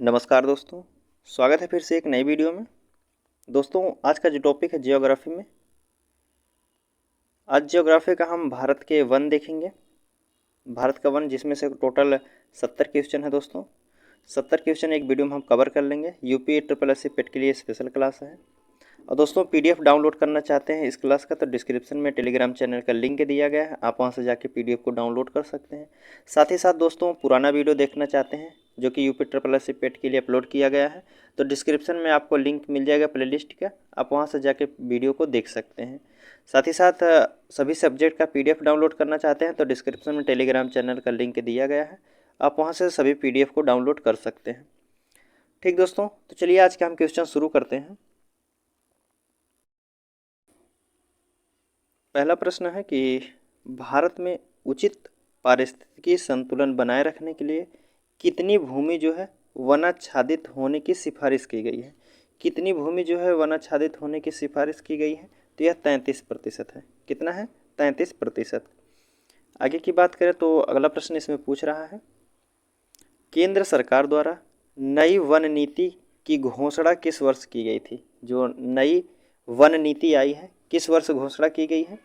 नमस्कार दोस्तों, स्वागत है फिर से एक नई वीडियो में। दोस्तों, आज का जो टॉपिक है जियोग्राफी में। आज जियोग्राफी का हम भारत के वन देखेंगे। भारत का वन जिसमें से टोटल 70 क्वेश्चन है दोस्तों। 70 क्वेश्चन एक वीडियो में हम कवर कर लेंगे। यूपी ट्रिपल एस सी पेट के लिए स्पेशल क्लास है। और दोस्तों, पीडीएफ डाउनलोड करना चाहते हैं इस क्लास का तो डिस्क्रिप्शन में टेलीग्राम चैनल का लिंक दिया गया है, आप वहां से जाके पीडीएफ को डाउनलोड कर सकते हैं। साथ ही साथ दोस्तों, पुराना वीडियो देखना चाहते हैं जो कि यूपी ट्रिपल एस सी पेट के लिए अपलोड किया गया है तो डिस्क्रिप्शन में आपको लिंक मिल जाएगा प्लेलिस्ट का, आप वहां से जाके वीडियो को देख सकते हैं। साथ ही साथ सभी सब्जेक्ट का पीडीएफ डाउनलोड करना चाहते हैं तो डिस्क्रिप्शन में टेलीग्राम चैनल का लिंक दिया गया है, आप वहाँ से सभी पीडीएफ को डाउनलोड कर सकते हैं। ठीक दोस्तों, तो चलिए आज के हम क्वेश्चन शुरू करते हैं। पहला प्रश्न है कि भारत में उचित पारिस्थितिकी संतुलन बनाए रखने के लिए कितनी भूमि जो है वनाच्छादित होने की सिफारिश की गई है। कितनी भूमि जो है वनाच्छादित होने की सिफारिश की गई है, तो यह 33% है। कितना है? 33%। आगे की बात करें तो अगला प्रश्न इसमें पूछ रहा है, केंद्र सरकार द्वारा नई वन नीति की घोषणा किस वर्ष की गई थी। जो नई वन नीति आई है किस वर्ष घोषणा की गई है,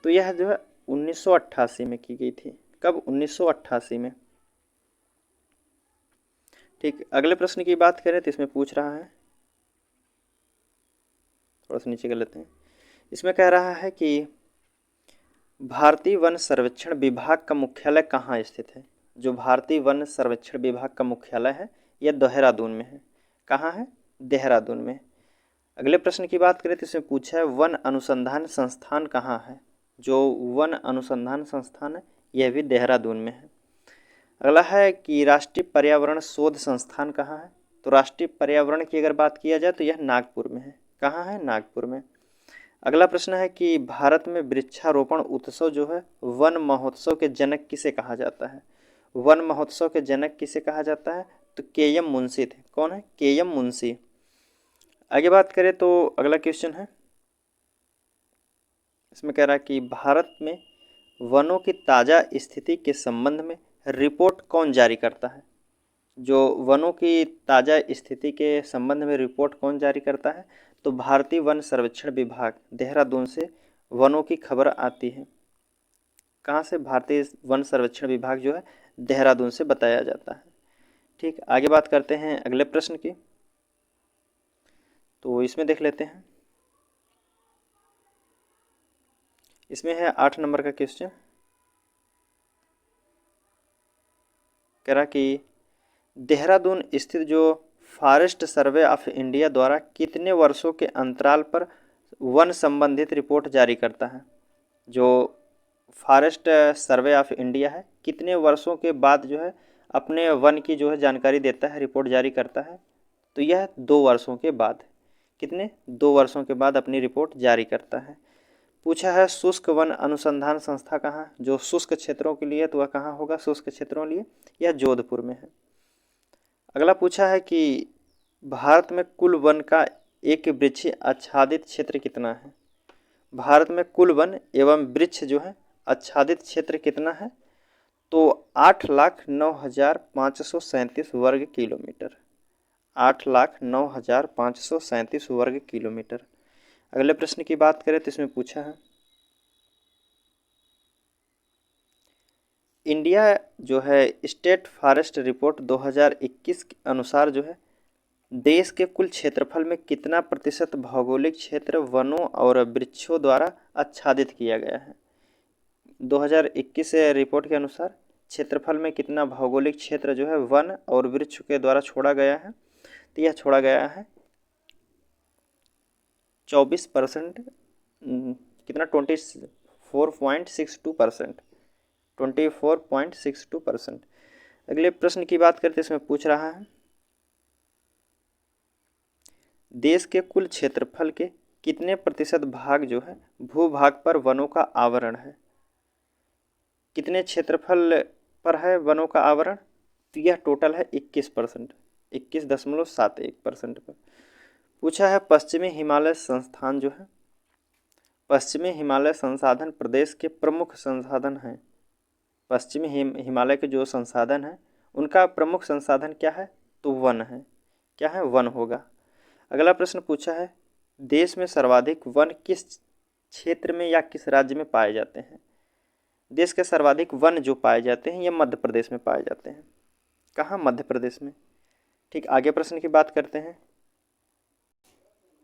तो यह जो है 1988 में की गई थी। कब? 1988 में। ठीक, अगले प्रश्न की बात करें तो इसमें पूछ रहा है, थोड़ा सा नीचे कर लेते हैं। इसमें कह रहा है कि भारतीय वन सर्वेक्षण विभाग का मुख्यालय कहाँ स्थित है। जो भारतीय वन सर्वेक्षण विभाग का मुख्यालय है यह देहरादून में है। कहाँ है? देहरादून में। अगले प्रश्न की बात करें तो इसमें पूछा है वन अनुसंधान संस्थान कहाँ है। जो वन अनुसंधान संस्थान है यह भी देहरादून में है। अगला है कि राष्ट्रीय पर्यावरण शोध संस्थान कहाँ है। तो राष्ट्रीय पर्यावरण की अगर बात किया जाए तो यह नागपुर में है। कहाँ है? नागपुर में। अगला प्रश्न है कि भारत में वृक्षारोपण उत्सव जो है वन महोत्सव के जनक किसे कहा जाता है। वन महोत्सव के जनक किसे कहा जाता है, तो के एम मुंशी थे। कौन है? के एम मुंशी। आगे बात करें तो अगला क्वेश्चन है, इसमें कह रहा है कि भारत में वनों की ताज़ा स्थिति के संबंध में रिपोर्ट कौन जारी करता है। जो वनों की ताज़ा स्थिति के संबंध में रिपोर्ट कौन जारी करता है, तो भारतीय वन सर्वेक्षण विभाग देहरादून से वनों की खबर आती है। कहाँ से? भारतीय वन सर्वेक्षण विभाग जो है देहरादून से बताया जाता है। ठीक, आगे बात करते हैं अगले प्रश्न की, तो इसमें देख लेते हैं। इसमें है 8 नंबर का क्वेश्चन। कह रहा कि देहरादून स्थित जो फॉरेस्ट सर्वे ऑफ इंडिया द्वारा कितने वर्षों के अंतराल पर वन संबंधित रिपोर्ट जारी करता है। जो फॉरेस्ट सर्वे ऑफ इंडिया है कितने वर्षों के बाद जो है अपने वन की जो है जानकारी देता है, रिपोर्ट जारी करता है, तो यह 2 वर्षों के बाद। कितने? 2 वर्षों के बाद अपनी रिपोर्ट जारी करता है। पूछा है शुष्क वन अनुसंधान संस्था कहाँ। जो शुष्क क्षेत्रों के लिए तो वह कहाँ होगा? शुष्क क्षेत्रों के लिए यह जोधपुर में है। अगला पूछा है कि भारत में कुल वन का एक वृक्ष आच्छादित क्षेत्र कितना है। भारत में कुल वन एवं वृक्ष जो है आच्छादित क्षेत्र कितना है, तो 8,09,537 वर्ग किलोमीटर। 8,09,537 वर्ग किलोमीटर। अगले प्रश्न की बात करें तो इसमें पूछा है, इंडिया जो है स्टेट फॉरेस्ट रिपोर्ट 2021 के अनुसार जो है देश के कुल क्षेत्रफल में कितना प्रतिशत भौगोलिक क्षेत्र वनों और वृक्षों द्वारा आच्छादित किया गया है। 2021 रिपोर्ट के अनुसार क्षेत्रफल में कितना भौगोलिक क्षेत्र जो है वन और वृक्ष के द्वारा छोड़ा गया है, तो यह छोड़ा गया है 24%। कितना? 24.62%। 24.62%। अगले प्रश्न की बात करते इसमें पूछ रहा है, देश के कुल क्षेत्रफल के कितने प्रतिशत भाग जो है भूभाग पर वनों का आवरण है। कितने क्षेत्रफल पर है वनों का आवरण, तो यह टोटल है 21%। 21.71% पर। पूछा है पश्चिमी हिमालय संस्थान जो है, पश्चिमी हिमालय संसाधन प्रदेश के प्रमुख संसाधन हैं। पश्चिमी हिमालय के जो संसाधन हैं उनका प्रमुख संसाधन क्या है, तो वन है। क्या है? वन होगा। अगला प्रश्न पूछा है, देश में सर्वाधिक वन किस क्षेत्र में या किस राज्य में पाए जाते हैं? देश के सर्वाधिक वन जो पाए जाते हैं ये मध्य प्रदेश में पाए जाते हैं। कहाँ? मध्य प्रदेश में। ठीक, आगे प्रश्न की बात करते हैं।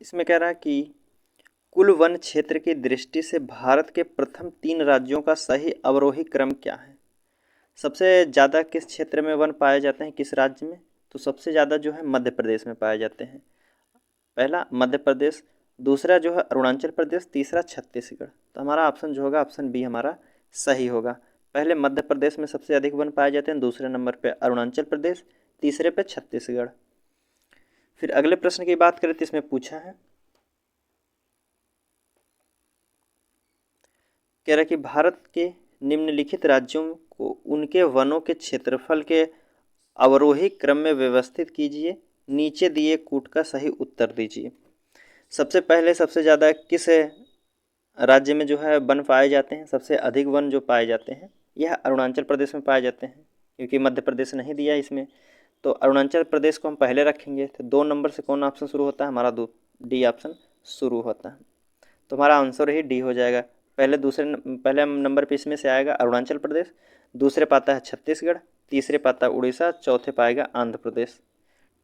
इसमें कह रहा है कि कुल वन क्षेत्र की दृष्टि से भारत के प्रथम 3 राज्यों का सही अवरोही क्रम क्या है? सबसे ज़्यादा किस क्षेत्र में वन पाए जाते हैं, किस राज्य में? तो सबसे ज़्यादा जो है मध्य प्रदेश में पाए जाते हैं। पहला मध्य प्रदेश, दूसरा जो है अरुणाचल प्रदेश, तीसरा छत्तीसगढ़। तो हमारा ऑप्शन जो होगा ऑप्शन बी हमारा सही होगा। पहले मध्य प्रदेश में सबसे अधिक वन पाए जाते हैं, दूसरे नंबर पे अरुणाचल प्रदेश, तीसरे पे छत्तीसगढ़। फिर अगले प्रश्न की बात करें तो इसमें पूछा है, कह रहा कि भारत के निम्नलिखित राज्यों को उनके वनों के क्षेत्रफल के अवरोही क्रम में व्यवस्थित कीजिए, नीचे दिए कूट का सही उत्तर दीजिए। सबसे पहले सबसे ज़्यादा किस राज्य में जो है वन पाए जाते हैं? सबसे अधिक वन जो पाए जाते हैं यह अरुणाचल प्रदेश में पाए जाते हैं, क्योंकि मध्य प्रदेश नहीं दिया इसमें, तो अरुणाचल प्रदेश को हम पहले रखेंगे। तो 2 नंबर से कौन ऑप्शन शुरू होता है? हमारा डी ऑप्शन शुरू होता है। तो हमारा आंसर ही डी हो जाएगा। पहले नंबर पे इसमें से आएगा अरुणाचल प्रदेश, दूसरे पाता है छत्तीसगढ़, तीसरे पाता है उड़ीसा, चौथे पाएगा आंध्र प्रदेश।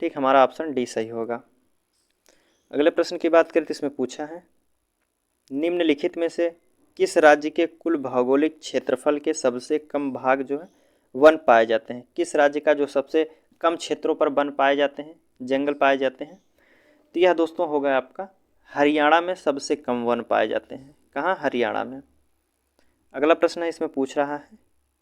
ठीक, हमारा ऑप्शन डी सही होगा। अगले प्रश्न की बात करें तो इसमें पूछा है, निम्नलिखित में से किस राज्य के कुल भौगोलिक क्षेत्रफल के सबसे कम भाग जो है वन पाए जाते हैं? किस राज्य का जो सबसे कम क्षेत्रों पर वन पाए जाते हैं, जंगल पाए जाते हैं? तो यह दोस्तों होगा आपका हरियाणा में सबसे कम वन पाए जाते हैं। कहाँ? हरियाणा में। अगला प्रश्न है, इसमें पूछ रहा है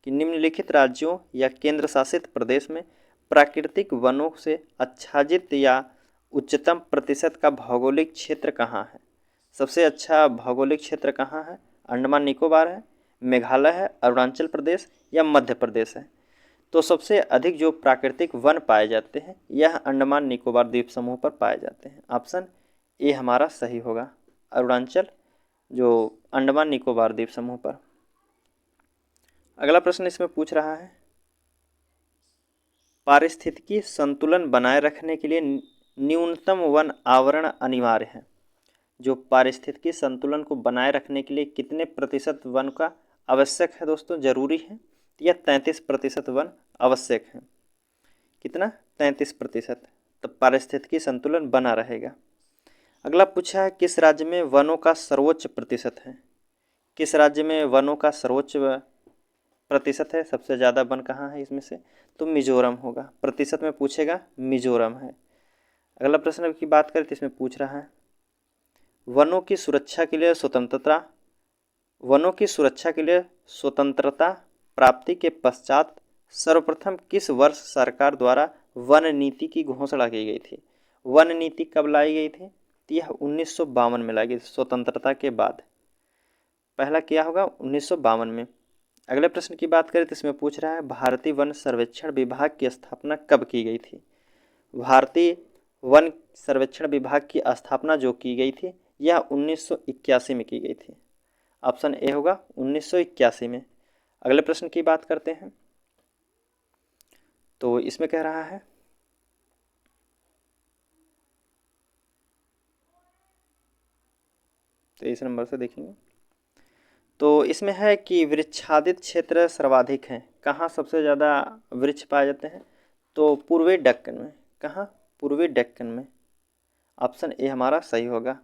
कि निम्नलिखित राज्यों या केंद्र शासित प्रदेश में प्राकृतिक वनों से आच्छादित या उच्चतम प्रतिशत का भौगोलिक क्षेत्र कहाँ है? सबसे अच्छा भौगोलिक क्षेत्र कहाँ है? अंडमान निकोबार है, मेघालय है, अरुणाचल प्रदेश या मध्य प्रदेश है? तो सबसे अधिक जो प्राकृतिक वन पाए जाते हैं यह अंडमान निकोबार द्वीप समूह पर पाए जाते हैं। ऑप्शन ए हमारा सही होगा, अरुणाचल जो अंडमान निकोबार द्वीप समूह पर। अगला प्रश्न इसमें पूछ रहा है, पारिस्थितिकी संतुलन बनाए रखने के लिए न्यूनतम वन आवरण अनिवार्य है। जो पारिस्थितिकी संतुलन को बनाए रखने के लिए कितने प्रतिशत वन का आवश्यक है दोस्तों, जरूरी है? या 33% वन आवश्यक है। कितना? 33%, तब पारिस्थितिकी संतुलन बना रहेगा। अगला पूछा है, किस राज्य में वनों का सर्वोच्च प्रतिशत है? किस राज्य में वनों का सर्वोच्च प्रतिशत है? सबसे ज़्यादा वन कहाँ है इसमें से? तो मिजोरम होगा। प्रतिशत में पूछेगा, मिजोरम है। अगला प्रश्न की बात करें तो इसमें पूछ रहा है, वनों की सुरक्षा के लिए स्वतंत्रता प्राप्ति के पश्चात सर्वप्रथम किस वर्ष सरकार द्वारा वन नीति की घोषणा की गई थी? वन नीति कब लाई गई थी? तो यह 1952 में लाई गई थी, स्वतंत्रता के बाद। पहला क्या होगा? 1952 में। अगले प्रश्न की बात करें तो इसमें पूछ रहा है, भारतीय वन सर्वेक्षण विभाग की स्थापना कब की गई थी? भारतीय वन सर्वेक्षण विभाग की स्थापना जो की गई थी यह 1981 में की गई थी। ऑप्शन ए होगा 1981 में। अगले प्रश्न की बात करते हैं, तो इसमें कह रहा है, तो इस नंबर से देखेंगे तो इसमें है कि वृक्षादित क्षेत्र सर्वाधिक हैं। कहाँ सबसे ज़्यादा वृक्ष पाए जाते हैं? तो पूर्वी दक्कन में। कहाँ? पूर्वी दक्कन में। ऑप्शन ए हमारा सही होगा।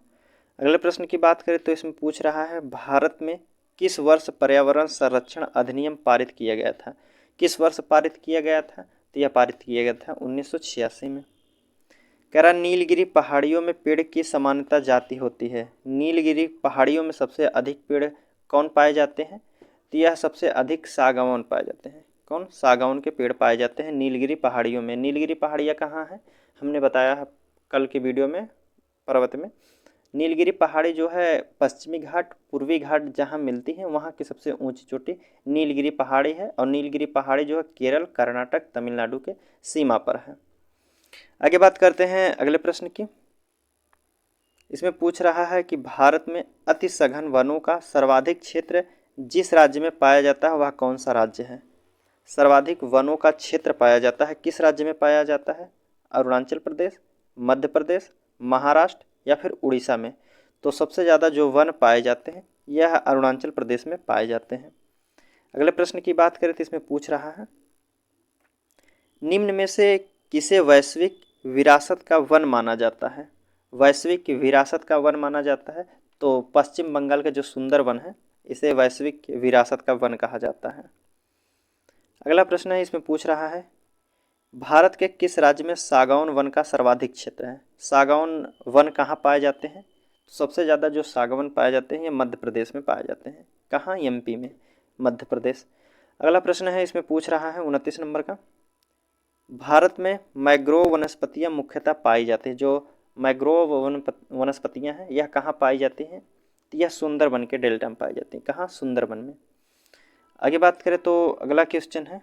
अगले प्रश्न की बात करें तो इसमें पूछ रहा है, भारत में किस वर्ष पर्यावरण संरक्षण अधिनियम पारित किया गया था? किस वर्ष पारित किया गया था? तो यह पारित किया गया था 1986 में। कह रहा, नीलगिरी पहाड़ियों में पेड़ की सामान्यता जाति होती है। नीलगिरी पहाड़ियों में सबसे अधिक पेड़ कौन पाए जाते हैं? तो यह सबसे अधिक सागवान पाए जाते हैं। कौन? सागवान के पेड़ पाए जाते हैं नीलगिरी पहाड़ियों में। नीलगिरी पहाड़ियाँ कहाँ हैं? हमने बताया है कल की वीडियो में, पर्वत में। नीलगिरी पहाड़ी जो है पश्चिमी घाट, पूर्वी घाट जहाँ मिलती हैं वहाँ की सबसे ऊंची चोटी नीलगिरी पहाड़ी है, और नीलगिरी पहाड़ी जो है केरल, कर्नाटक, तमिलनाडु के सीमा पर है। आगे बात करते हैं अगले प्रश्न की। इसमें पूछ रहा है कि भारत में अति सघन वनों का सर्वाधिक क्षेत्र जिस राज्य में पाया जाता है वह कौन सा राज्य है? सर्वाधिक वनों का क्षेत्र पाया जाता है किस राज्य में पाया जाता है? अरुणाचल प्रदेश, मध्य प्रदेश, महाराष्ट्र या फिर उड़ीसा में। तो सबसे ज़्यादा जो वन पाए जाते हैं यह अरुणाचल प्रदेश में पाए जाते हैं। अगले प्रश्न की बात करें तो इसमें पूछ रहा है, निम्न में से किसे वैश्विक विरासत का वन माना जाता है? वैश्विक विरासत का वन माना जाता है तो पश्चिम बंगाल का जो सुंदरवन है इसे वैश्विक विरासत का वन कहा जाता है। अगला प्रश्न है, इसमें पूछ रहा है, भारत के किस राज्य में सागौन वन का सर्वाधिक क्षेत्र है? सागौन वन कहाँ पाए जाते हैं? सबसे ज़्यादा जो सागौन पाए जाते हैं ये मध्य प्रदेश में पाए जाते हैं। कहाँ? एमपी में, मध्य प्रदेश। अगला प्रश्न है, इसमें पूछ रहा है 29 नंबर का, भारत में मैंग्रोव वनस्पतियाँ मुख्यतः पाई जाती हैं। जो मैंग्रोव वनस्पतियाँ हैं यह कहाँ पाई जाती हैं? तो यह सुंदरबन के डेल्टा में पाई जाती हैं। कहाँ? सुंदरबन में। आगे बात करें तो अगला क्वेश्चन है,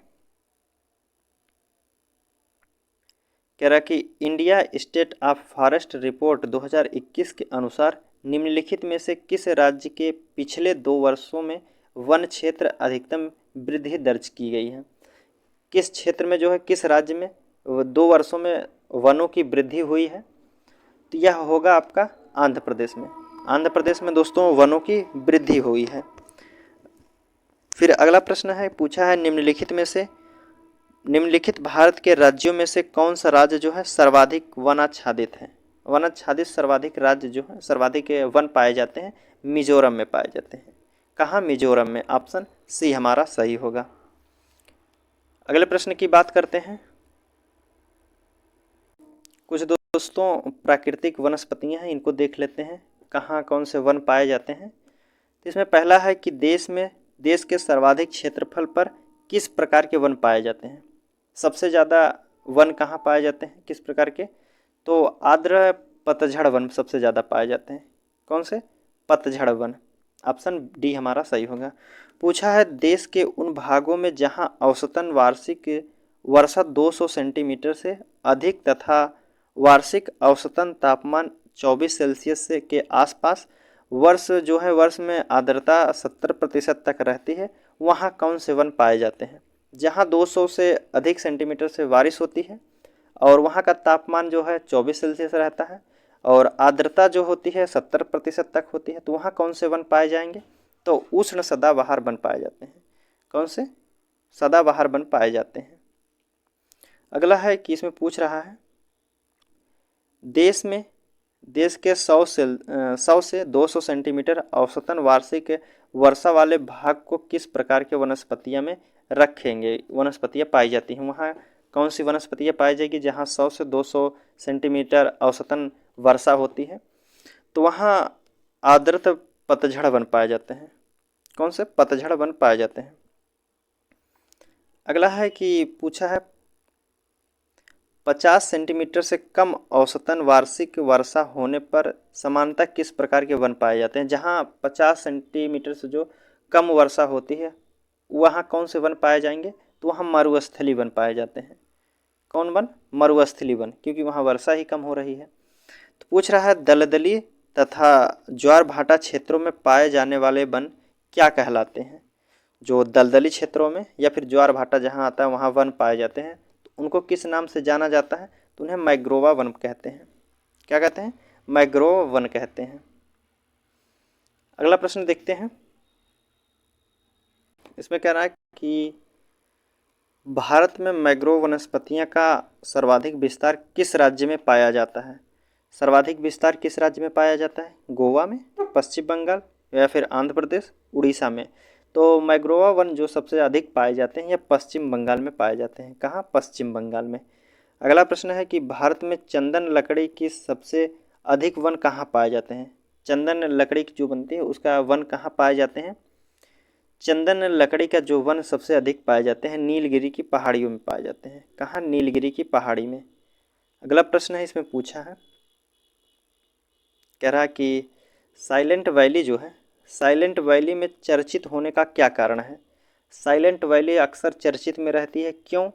कह रहा कि India state of forest report 2021 के अनुसार निम्नलिखित में से किस राज्य के पिछले 2 वर्षों में वन क्षेत्र अधिकतम वृद्धि दर्ज की गई है? किस क्षेत्र में जो है, किस राज्य में 2 वर्षों में वनों की वृद्धि हुई है? तो यह होगा आपका आंध्र प्रदेश में। आंध्र प्रदेश में दोस्तों वनों की वृद्धि हुई है। फिर अगला प्रश्न है, पूछा है निम्नलिखित भारत के राज्यों में से कौन सा राज्य जो है सर्वाधिक वनाच्छादित है? वनाच्छादित सर्वाधिक राज्य जो है, सर्वाधिक वन पाए जाते हैं, मिजोरम में पाए जाते हैं। कहाँ? मिजोरम में। ऑप्शन सी हमारा सही होगा। अगले प्रश्न की बात करते हैं, कुछ दोस्तों प्राकृतिक वनस्पतियां हैं, इनको देख लेते हैं कहाँ कौन से वन पाए जाते हैं। तो इसमें पहला है कि देश के सर्वाधिक क्षेत्रफल पर किस प्रकार के वन पाए जाते हैं? सबसे ज़्यादा वन कहाँ पाए जाते हैं, किस प्रकार के? तो आर्द्र पतझड़ वन सबसे ज़्यादा पाए जाते हैं। कौन से? पतझड़ वन। ऑप्शन डी हमारा सही होगा। पूछा है, देश के उन भागों में जहां औसतन वार्षिक वर्षा 200 सेंटीमीटर से अधिक तथा वार्षिक औसतन तापमान 24 सेल्सियस से के आसपास वर्ष में आर्द्रता 70% तक रहती है, वहाँ कौन से वन पाए जाते हैं? जहाँ 200 से अधिक सेंटीमीटर से बारिश होती है और वहाँ का तापमान जो है 24 सेल्सियस रहता है और आर्द्रता जो होती है 70% तक होती है, तो वहाँ कौन से वन पाए जाएंगे? तो उष्ण सदाबहार वन पाए जाते हैं। कौन से? सदाबहार वन पाए जाते हैं। अगला है कि इसमें पूछ रहा है, देश के 100 से 200 सेंटीमीटर औसतन वार्षिक वर्षा वाले भाग को किस प्रकार के वनस्पतियां में रखेंगे? वनस्पतियां पाई जाती हैं, वहाँ कौन सी वनस्पतियां पाई जाएगी जहाँ 100 से 200 सेंटीमीटर औसतन वर्षा होती है? तो वहाँ आर्द्र पतझड़ वन पाए जाते हैं। कौन से? पतझड़ वन पाए जाते हैं। अगला है कि पूछा है, 50 सेंटीमीटर से कम औसतन वार्षिक वर्षा होने पर सामान्यतः किस प्रकार के वन पाए जाते हैं? जहाँ 50 सेंटीमीटर से जो कम वर्षा होती है वहाँ कौन से वन पाए जाएंगे? तो वहाँ मरुस्थलीय वन पाए जाते हैं। कौन वन? मरुस्थलीय वन, क्योंकि वहाँ वर्षा ही कम हो रही है। तो पूछ रहा है, दलदली तथा ज्वार भाटा क्षेत्रों में पाए जाने वाले वन क्या कहलाते हैं? जो दलदली क्षेत्रों में या फिर ज्वार भाटा जहाँ आता है वहाँ वन पाए जाते हैं, तो उनको किस नाम से जाना जाता है? तो उन्हें मैग्रोवा वन कहते हैं। क्या कहते हैं? मैग्रोव वन कहते हैं। अगला प्रश्न देखते हैं, इसमें कह रहा है कि भारत में मैंग्रोव वनस्पतियां का सर्वाधिक विस्तार किस राज्य में पाया जाता है? सर्वाधिक विस्तार किस राज्य में पाया जाता है? गोवा में, पश्चिम बंगाल या फिर आंध्र प्रदेश, उड़ीसा में। तो मैंग्रोवा वन जो सबसे अधिक पाए जाते हैं यह पश्चिम बंगाल में पाए जाते हैं। कहाँ? पश्चिम बंगाल में। अगला प्रश्न है कि भारत में चंदन लकड़ी की सबसे अधिक वन कहाँ पाए जाते हैं? चंदन लकड़ी की जो बनती है उसका वन कहाँ पाए जाते हैं? चंदन लकड़ी का जो वन सबसे अधिक पाए जाते हैं नीलगिरी की पहाड़ियों में पाए जाते हैं। कहाँ? नीलगिरी की पहाड़ी में। अगला प्रश्न है, इसमें पूछा है, कह रहा कि साइलेंट वैली जो है, साइलेंट वैली में चर्चित होने का क्या कारण है? साइलेंट वैली अक्सर चर्चित में रहती है, क्यों?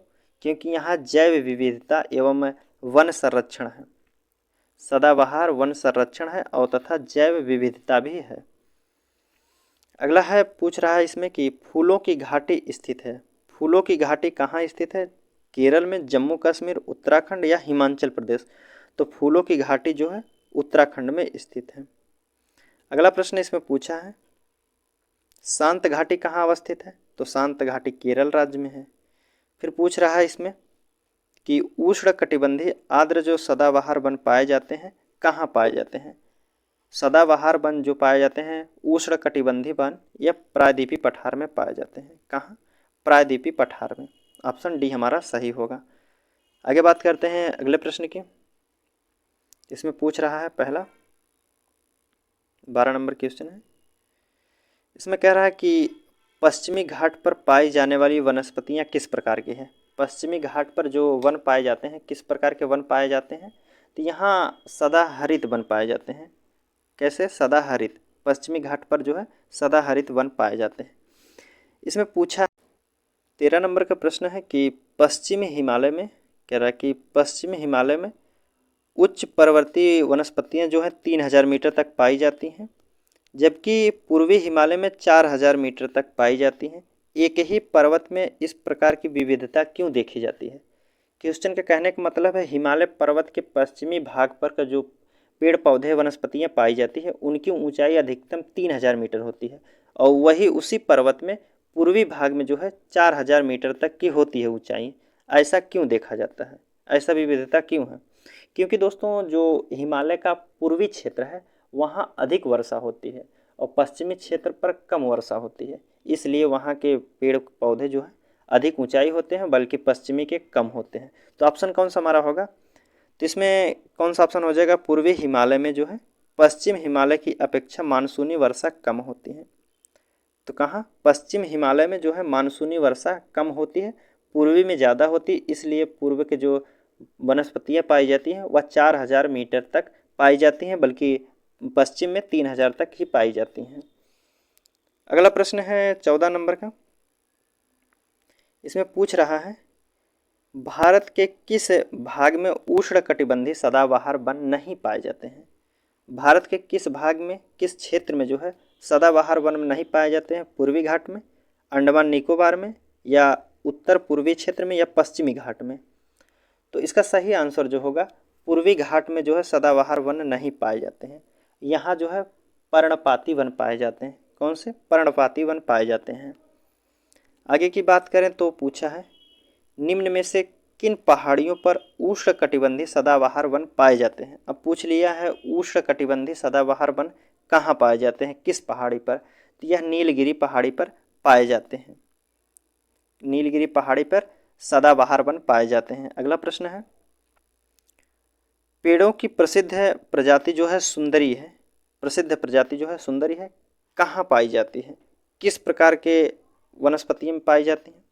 क्योंकि यहाँ जैव विविधता एवं वन संरक्षण है। सदाबहार वन संरक्षण है और तथा जैव विविधता भी है। अगला है, पूछ रहा है इसमें कि फूलों की घाटी स्थित है। फूलों की घाटी कहाँ स्थित है? केरल में, जम्मू कश्मीर, उत्तराखंड या हिमाचल प्रदेश? तो फूलों की घाटी जो है उत्तराखंड में स्थित है। अगला प्रश्न इसमें पूछा है, शांत घाटी कहाँ अवस्थित है? तो शांत घाटी केरल राज्य में है। फिर पूछ रहा है इसमें कि उष्ण कटिबंधीय आर्द्र जो सदाबहार वन पाए जाते हैं कहाँ पाए जाते हैं? सदाबहार वन जो पाए जाते हैं उष्ण कटिबंधीय वन या प्रायद्वीपीय पठार में पाए जाते हैं। कहाँ? प्रायद्वीपीय पठार में। ऑप्शन डी हमारा सही होगा। आगे बात करते हैं अगले प्रश्न की। इसमें पूछ रहा है पहला 12 नंबर क्वेश्चन है। इसमें कह रहा है कि पश्चिमी घाट पर पाई जाने वाली वनस्पतियां किस प्रकार की हैं? पश्चिमी घाट पर जो वन पाए जाते हैं किस प्रकार के वन पाए जाते हैं? तो यहाँ सदाहरित वन पाए जाते हैं। कैसे? सदाहरित। पश्चिमी घाट पर जो है सदाहरित वन पाए जाते हैं। इसमें पूछा 13 नंबर का प्रश्न है कि पश्चिमी हिमालय में, कह रहा है कि पश्चिमी हिमालय में उच्च पर्वतीय वनस्पतियां जो है 3000 मीटर तक पाई जाती हैं, जबकि पूर्वी हिमालय में 4000 मीटर तक पाई जाती हैं। एक ही पर्वत में इस प्रकार की विविधता क्यों देखी जाती है? क्वेश्चन के कहने का मतलब है हिमालय पर्वत के पश्चिमी भाग पर का जो पेड़ पौधे वनस्पतियां पाई जाती है उनकी ऊंचाई अधिकतम 3000 मीटर होती है, और वही उसी पर्वत में पूर्वी भाग में जो है 4000 मीटर तक की होती है ऊंचाई। ऐसा क्यों देखा जाता है? ऐसा विविधता क्यों है? क्योंकि दोस्तों जो हिमालय का पूर्वी क्षेत्र है वहाँ अधिक वर्षा होती है और पश्चिमी क्षेत्र पर कम वर्षा होती है, इसलिए वहाँ के पेड़ पौधे जो है अधिक ऊंचाई होते हैं, बल्कि पश्चिमी के कम होते हैं। तो ऑप्शन कौन सा हमारा होगा? तो इसमें कौन सा ऑप्शन हो जाएगा? पूर्वी हिमालय में जो है पश्चिम हिमालय की अपेक्षा मानसूनी वर्षा कम होती है। तो कहाँ? पश्चिम हिमालय में जो है मानसूनी वर्षा कम होती है, पूर्वी में ज़्यादा होती है, इसलिए पूर्व के जो वनस्पतियाँ पाई जाती हैं वह 4000 मीटर तक पाई जाती हैं, बल्कि पश्चिम में 3000 तक ही पाई जाती हैं। अगला प्रश्न है 14 नंबर का। इसमें पूछ रहा है भारत के किस भाग में उष्ण कटिबंधीय सदाबहार वन नहीं पाए जाते हैं? भारत के किस भाग में, किस क्षेत्र में जो है सदाबहार वन नहीं पाए जाते हैं? पूर्वी घाट में, अंडमान निकोबार में, या उत्तर पूर्वी क्षेत्र में, या पश्चिमी घाट में? तो इसका सही आंसर जो होगा पूर्वी घाट में जो है सदाबहार वन नहीं पाए जाते हैं। यहाँ जो है पर्णपाती वन पाए जाते हैं। कौन से? पर्णपाती वन पाए जाते हैं। आगे की बात करें तो पूछा है निम्न में से किन पहाड़ियों पर उष्ण कटिबंधीय सदाबहार वन पाए जाते हैं? अब पूछ लिया है उष्ण कटिबंधीय सदाबहार वन कहाँ पाए जाते हैं, किस पहाड़ी पर? तो यह नीलगिरी पहाड़ी पर पाए जाते हैं। नीलगिरी पहाड़ी पर सदाबहार वन पाए जाते हैं। अगला प्रश्न है पेड़ों की प्रसिद्ध प्रजाति जो है सुंदरी है, प्रसिद्ध प्रजाति जो है सुंदरी है, कहाँ पाई जाती है? किस प्रकार के वनस्पति में पाई जाती हैं?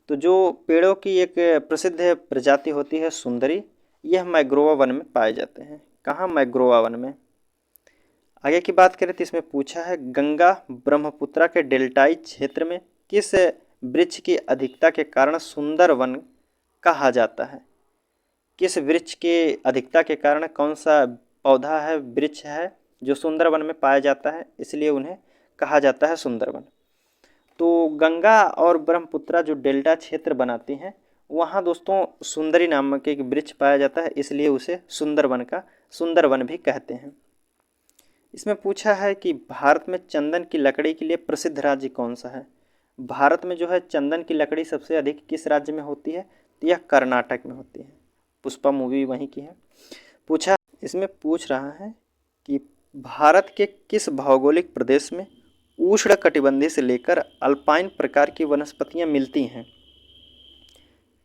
तो जो पेड़ों की एक प्रसिद्ध प्रजाति होती है सुंदरी, यह मैग्रोवा वन में पाए जाते हैं। कहाँ? मैग्रोवा वन में। आगे की बात करें तो इसमें पूछा है गंगा ब्रह्मपुत्रा के डेल्टाई क्षेत्र में किस वृक्ष की अधिकता के कारण सुंदर वन कहा जाता है? किस वृक्ष के अधिकता के कारण, कौन सा पौधा है, वृक्ष है जो सुंदर वन में पाया जाता है, इसलिए उन्हें कहा जाता है सुंदर वन? तो गंगा और ब्रह्मपुत्रा जो डेल्टा क्षेत्र बनाती हैं वहाँ दोस्तों सुंदरी नामक एक वृक्ष पाया जाता है, इसलिए उसे सुंदर वन भी कहते हैं। इसमें पूछा है कि भारत में चंदन की लकड़ी के लिए प्रसिद्ध राज्य कौन सा है? भारत में जो है चंदन की लकड़ी सबसे अधिक किस राज्य में होती है? तो यह कर्नाटक में होती है। पुष्पा मूवी वहीं की है। इसमें पूछ रहा है कि भारत के किस भौगोलिक प्रदेश में उष्ण कटिबंधीय से लेकर अल्पाइन प्रकार की वनस्पतियां मिलती हैं?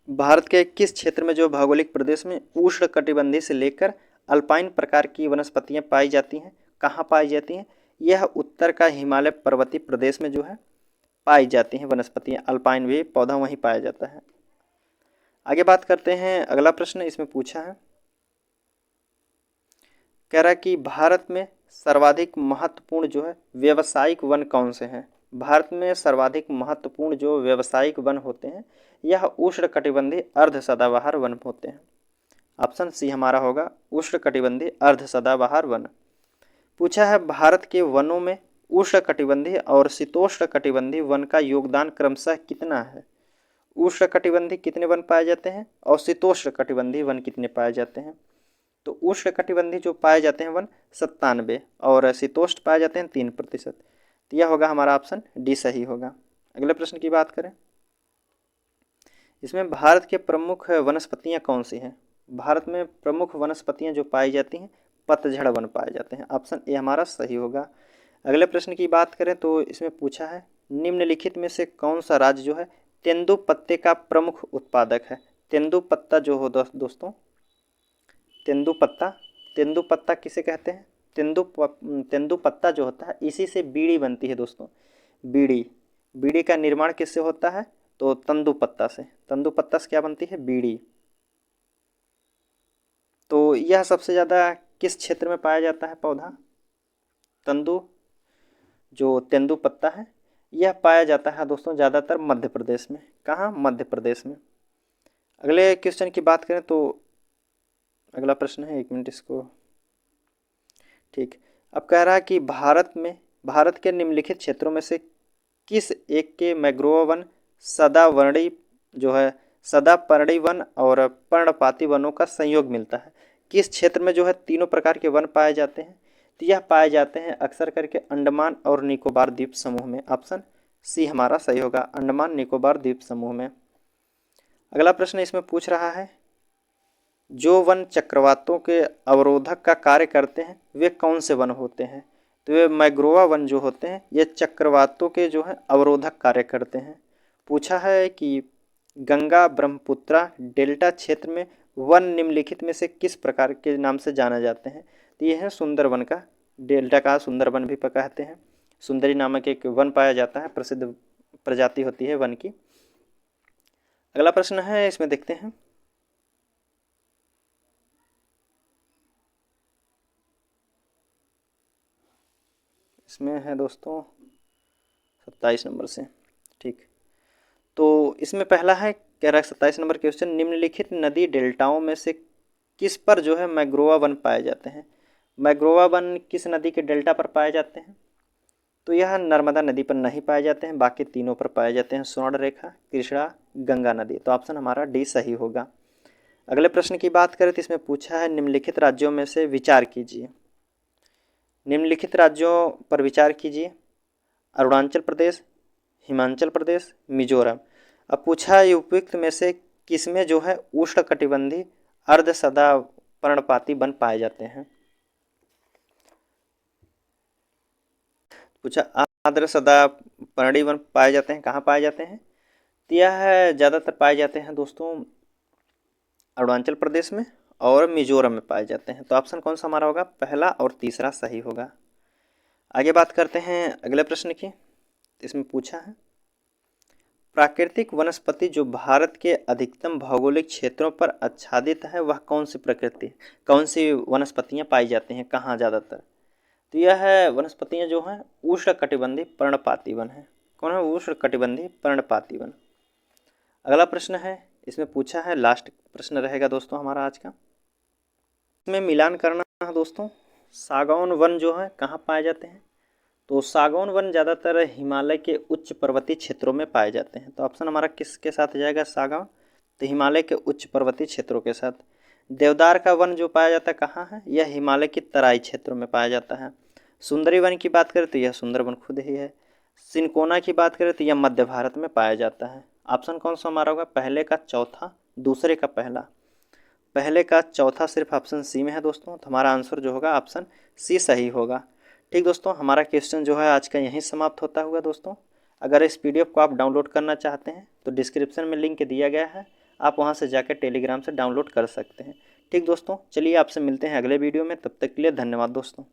भारत के किस क्षेत्र में जो भौगोलिक प्रदेश में उष्ण कटिबंधीय से लेकर अल्पाइन प्रकार की वनस्पतियां पाई जाती हैं, कहाँ पाई जाती हैं? यह उत्तर का हिमालय पर्वतीय प्रदेश में जो है पाई जाती हैं वनस्पतियां, अल्पाइन भी पौधा वहीं पाया जाता है। आगे बात करते हैं अगला प्रश्न। इसमें पूछा है, कह रहा है कि भारत में सर्वाधिक महत्वपूर्ण जो है व्यावसायिक वन कौन से हैं? भारत में सर्वाधिक महत्वपूर्ण जो व्यावसायिक वन होते हैं यह उष्ण कटिबंधीय अर्ध सदाबहार वन होते हैं। ऑप्शन सी हमारा होगा उष्ण कटिबंधीय अर्ध सदाबहार वन। पूछा है भारत के वनों में उष्ण कटिबंधीय और शीतोष्ण कटिबंधीय वन का योगदान क्रमशः कितना है? उष्णकटिबंधीय कितने वन पाए जाते हैं और शीतोष्णकटिबंधीय वन कितने पाए जाते हैं? तो उष्णकटिबंधीय जो पाए जाते हैं वन 97 और शीतोष्ण पाए जाते हैं 3%। तो यह होगा हमारा ऑप्शन डी सही होगा। अगले प्रश्न की बात करें, इसमें भारत के प्रमुख वनस्पतियां कौन सी हैं? भारत में प्रमुख वनस्पतियां जो पाई जाती हैं पतझड़ वन पाए जाते हैं। ऑप्शन ए हमारा सही होगा। अगले प्रश्न की बात करें तो इसमें पूछा है निम्नलिखित में से कौन सा राज्य जो है तेंदुपत्ते का प्रमुख उत्पादक है? तेंदुपत्ता जो हो दोस्तों, तेंदुपत्ता, तेंदुपत्ता किसे कहते हैं? तेंदुपत्ता जो होता है इसी से बीड़ी बनती है दोस्तों। बीड़ी, बीड़ी का निर्माण किससे होता है? तो तेंदुपत्ता से। तेंदुपत्ता से क्या बनती है? बीड़ी। तो यह सबसे ज़्यादा किस क्षेत्र में पाया जाता है पौधा? जो तेंदुपत्ता है यह पाया जाता है दोस्तों ज़्यादातर मध्य प्रदेश में। कहाँ? मध्य प्रदेश में। अगले क्वेश्चन की बात करें तो अगला प्रश्न है, 1 मिनट इसको, ठीक। अब कह रहा है कि भारत के निम्नलिखित क्षेत्रों में से किस एक के मैंग्रोव वन सदावर्णी जो है सदापर्णी वन और पर्णपाती वनों का संयोग मिलता है? किस क्षेत्र में जो है तीनों प्रकार के वन पाए जाते हैं? तो यह पाए जाते हैं अक्सर करके अंडमान और निकोबार द्वीप समूह में। ऑप्शन सी हमारा सही होगा, अंडमान निकोबार द्वीप समूह में। अगला प्रश्न इसमें पूछ रहा है जो वन चक्रवातों के अवरोधक का कार्य करते हैं वे कौन से वन होते हैं? तो वे मैंग्रोव वन जो होते हैं ये चक्रवातों के जो है अवरोधक कार्य करते हैं। पूछा है कि गंगा ब्रह्मपुत्रा डेल्टा क्षेत्र में वन निम्नलिखित में से किस प्रकार के नाम से जाने जाते हैं? तो ये है सुंदरवन का, डेल्टा का सुंदरवन भी कहते हैं। सुंदरी नामक एक वन पाया जाता है, प्रसिद्ध प्रजाति होती है वन की। अगला प्रश्न है इसमें देखते हैं, इसमें है दोस्तों 27 नंबर से, ठीक। तो इसमें पहला है कह रहा है 27 नंबर क्वेश्चन, निम्नलिखित नदी डेल्टाओं में से किस पर जो है मैंग्रोव वन पाए जाते हैं? मैंग्रोव वन किस नदी के डेल्टा पर पाए जाते हैं? तो यह नर्मदा नदी पर नहीं पाए जाते हैं, बाकी तीनों पर पाए जाते हैं, स्वर्ण रेखा, कृष्णा, गंगा नदी। तो ऑप्शन हमारा डी सही होगा। अगले प्रश्न की बात करें तो इसमें पूछा है निम्नलिखित राज्यों में से विचार कीजिए। निम्नलिखित राज्यों पर विचार कीजिए, अरुणाचल प्रदेश, हिमाचल प्रदेश, मिजोरम। अब पूछा है उपयुक्त में से किसमें जो है उष्णकटिबंधीय अर्ध सदा पर्णपाती वन पाए जाते हैं? पूछा आर्द्र सदा पर्णी वन पाए जाते हैं, कहाँ पाए जाते हैं? तो यह ज़्यादातर पाए जाते हैं दोस्तों अरुणाचल प्रदेश में और मिजोरम में पाए जाते हैं। तो ऑप्शन कौन सा हमारा होगा? पहला और तीसरा सही होगा। आगे बात करते हैं अगले प्रश्न की। इसमें पूछा है प्राकृतिक वनस्पति जो भारत के अधिकतम भौगोलिक क्षेत्रों पर आच्छादित है वह कौन सी प्रकृति, कौन सी वनस्पतियां पाई जाती हैं, कहाँ ज़्यादातर? तो यह है वनस्पतियां जो हैं उष्णकटिबंधीय पर्णपाती वन है। कौन है? उष्णकटिबंधीय पर्णपाती वन। अगला प्रश्न है इसमें पूछा है, लास्ट प्रश्न रहेगा दोस्तों हमारा आज का। इसमें मिलान करना है दोस्तों, सागौन वन जो है कहाँ पाए जाते हैं? तो सागौन वन ज़्यादातर हिमालय के उच्च पर्वतीय क्षेत्रों में पाए जाते हैं। तो ऑप्शन हमारा किसके साथ जाएगा? सागौन। तो हिमालय के उच्च पर्वतीय क्षेत्रों के साथ। देवदार का वन जो पाया जाता है कहाँ है? यह हिमालय की तराई क्षेत्रों में पाया जाता है। सुंदरी वन की बात करें तो यह सुंदरवन खुद ही है। सिनकोना की बात करें तो यह मध्य भारत में पाया जाता है। ऑप्शन कौन सा हमारा होगा? पहले का चौथा, दूसरे का पहला। पहले का चौथा सिर्फ ऑप्शन सी में है दोस्तों, तो हमारा आंसर जो होगा ऑप्शन सी सही होगा। ठीक दोस्तों, हमारा क्वेश्चन जो है आज का यहीं समाप्त होता हुआ दोस्तों। अगर इस पीडीएफ को आप डाउनलोड करना चाहते हैं तो डिस्क्रिप्शन में लिंक दिया गया है, आप वहां से जाकर टेलीग्राम से डाउनलोड कर सकते हैं। ठीक दोस्तों, चलिए आपसे मिलते हैं अगले वीडियो में, तब तक के लिए धन्यवाद दोस्तों।